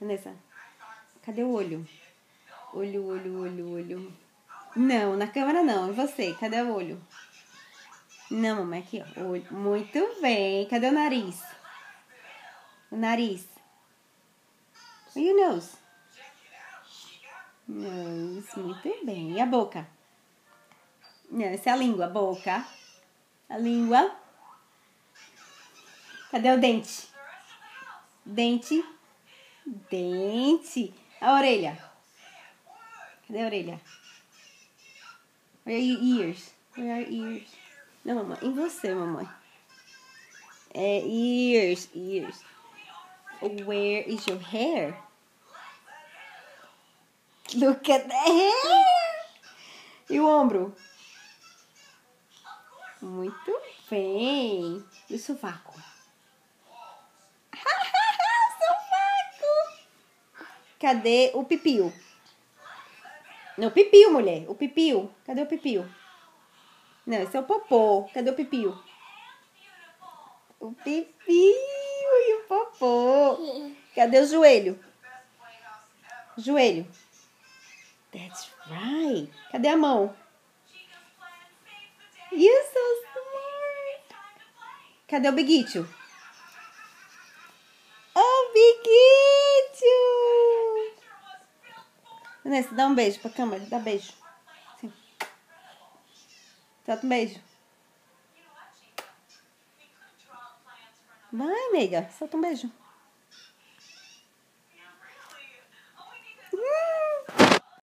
Vanessa, cadê o olho? Olho, olho, olho, olho. Não, na câmera não. E você? Cadê o olho? Não, mamãe, aqui, ó. Olho. Muito bem. Cadê o nariz? O nariz. E o nose? Nose. Muito bem. E a boca? Não, essa é a língua. A boca. A língua. Cadê o dente? Dente. Dente. A orelha. Cadê a orelha? Where are your ears? Where are ears? Não, mamãe. Em você, mamãe. É ears. Ears. Where is your hair? Look at the hair. E o ombro? Muito bem. E o sovaco? Sovaco. Cadê o pipio? Não, pipio, mulher. O pipio. Cadê o pipio? Não, esse é o popô. Cadê o pipio? O pipio e o popô. Cadê o joelho? Joelho. That's right. Cadê a mão? You're so smart. Cadê o biguito? O biguito. Vanessa, dá um beijo pra câmera. Dá beijo. Sim. Solta um beijo. Vai, amiga. Solta um beijo.